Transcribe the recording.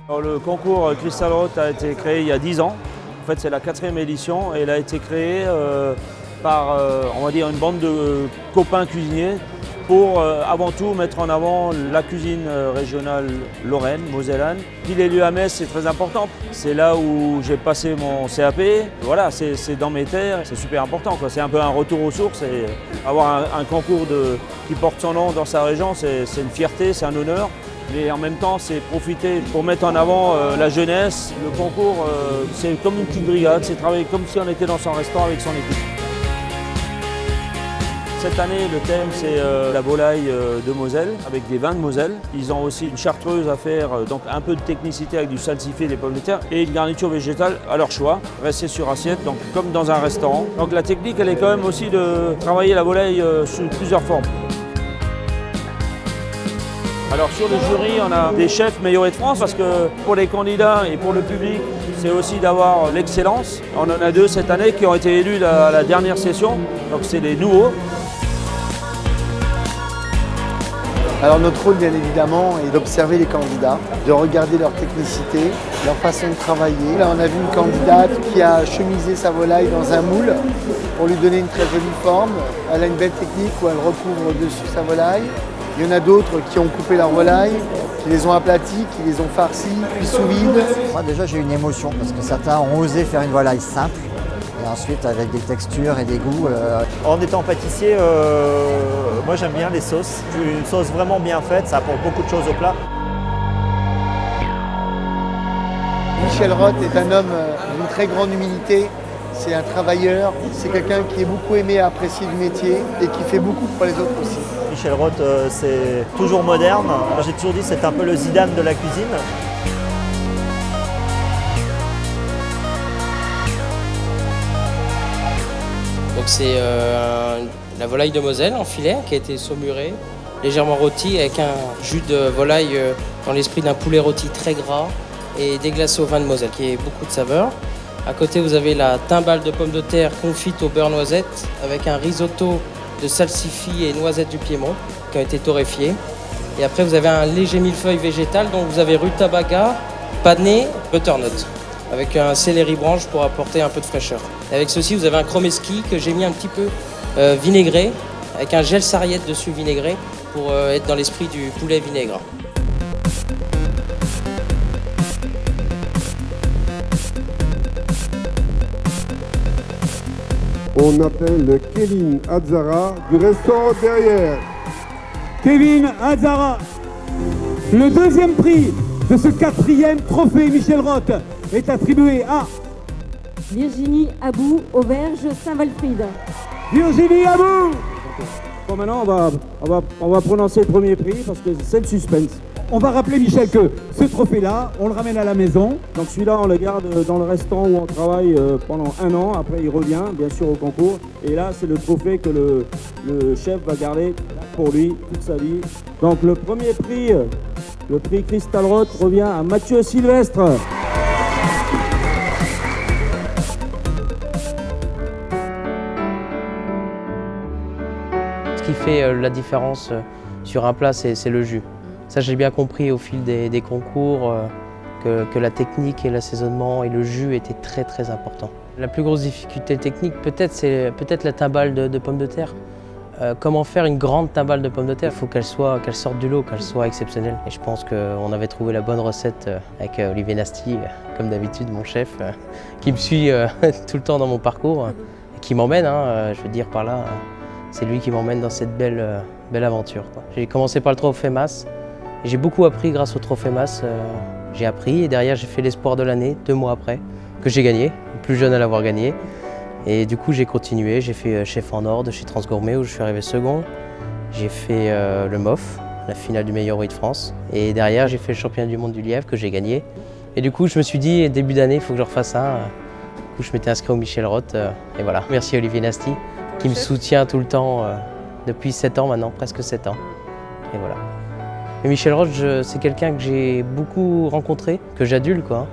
Alors, le concours Crystal Rot a été créé il y a 10 ans. En fait, c'est la 4e édition et elle a été créée par, on va dire, une bande de copains cuisiniers pour avant tout mettre en avant la cuisine régionale Lorraine, mosellane. Puis les lieux à Metz, c'est très important. C'est là où j'ai passé mon CAP. Voilà, c'est dans mes terres, c'est super important, quoi. C'est un peu un retour aux sources et avoir un concours qui porte son nom dans sa région, c'est une fierté, c'est un honneur. Mais en même temps, c'est profiter pour mettre en avant la jeunesse. Le concours, c'est comme une petite brigade, c'est travailler comme si on était dans son restaurant avec son équipe. Cette année, le thème, c'est la volaille de Moselle, avec des vins de Moselle. Ils ont aussi une chartreuse à faire, donc un peu de technicité avec du salsifis, des pommes de terre, et une garniture végétale à leur choix, restée sur assiette, donc comme dans un restaurant. Donc la technique, elle est quand même aussi de travailler la volaille sous plusieurs formes. Alors sur le jury, on a des chefs meilleurs de France parce que pour les candidats et pour le public, c'est aussi d'avoir l'excellence. On en a 2 cette année qui ont été élus à la dernière session, donc c'est les nouveaux. Alors notre rôle bien évidemment est d'observer les candidats, de regarder leur technicité, leur façon de travailler. Là on a vu une candidate qui a chemisé sa volaille dans un moule pour lui donner une très jolie forme. Elle a une belle technique où elle recouvre dessus sa volaille. Il y en a d'autres qui ont coupé leur volaille, qui les ont aplatis, qui les ont farcis, puis sous vide. Moi déjà j'ai une émotion parce que certains ont osé faire une volaille simple et ensuite avec des textures et des goûts. En étant pâtissier, moi j'aime bien les sauces. Une sauce vraiment bien faite, ça apporte beaucoup de choses au plat. Michel Rot est un homme d'une très grande humilité. C'est un travailleur, c'est quelqu'un qui est beaucoup aimé et apprécié du métier et qui fait beaucoup pour les autres aussi. Michel Rot, c'est toujours moderne. J'ai toujours dit que c'est un peu le Zidane de la cuisine. Donc c'est la volaille de Moselle en filet qui a été saumurée, légèrement rôtie avec un jus de volaille dans l'esprit d'un poulet rôti très gras et déglacé au vin de Moselle qui a beaucoup de saveur. À côté, vous avez la timbale de pommes de terre confite au beurre noisette avec un risotto de salsifis et noisettes du Piémont qui ont été torréfiés. Et après, vous avez un léger millefeuille végétal, donc vous avez rutabaga, panais, butternut, avec un céleri branche pour apporter un peu de fraîcheur. Et avec ceci, vous avez un chromeski que j'ai mis un petit peu vinaigré, avec un gel sarriette dessus vinaigré pour être dans l'esprit du poulet vinaigre. On appelle Kevin Azzara du restaurant derrière. Kevin Azzara, le 2e prix de ce 4e trophée Michel Rot est attribué à Virginie Abou, Auberge Saint-Walfried. Virginie Abou. Bon, maintenant, on va prononcer le premier prix parce que c'est le suspense. On va rappeler, Michel, que ce trophée-là, on le ramène à la maison. Donc celui-là, on le garde dans le restaurant où on travaille pendant 1 an. Après, il revient, bien sûr, au concours. Et là, c'est le trophée que le chef va garder pour lui toute sa vie. Donc le premier prix, le prix Crystal Rot, revient à Mathieu Sylvestre. Ce qui fait la différence sur un plat, c'est le jus. Ça, j'ai bien compris au fil des concours que la technique et l'assaisonnement et le jus étaient très très importants. La plus grosse difficulté technique, c'est peut-être la timbale de pommes de terre. Comment faire une grande timbale de pommes de terre? Il faut qu'elle sorte du lot, qu'elle soit exceptionnelle. Et je pense qu'on avait trouvé la bonne recette avec Olivier Nasty, comme d'habitude, mon chef, qui me suit tout le temps dans mon parcours, et qui m'emmène, je veux dire par là, c'est lui qui m'emmène dans cette belle aventure. J'ai commencé par le Trophée Mas. J'ai beaucoup appris grâce au Trophée Mas. J'ai appris et derrière j'ai fait l'espoir de l'année, 2 mois après, que j'ai gagné, le plus jeune à l'avoir gagné. Et du coup j'ai continué, j'ai fait chef en or de chez Transgourmet où je suis arrivé second. J'ai fait le MOF, la finale du meilleur whey de France. Et derrière j'ai fait le championnat du monde du lièvre que j'ai gagné. Et du coup je me suis dit début d'année il faut que je refasse un. Du coup je m'étais inscrit au Michel Rot et voilà. Merci Olivier Nasty qui me soutient tout le temps depuis 7 ans maintenant, presque 7 ans. Et voilà. Et Michel Roth, c'est quelqu'un que j'ai beaucoup rencontré, que j'adule quoi.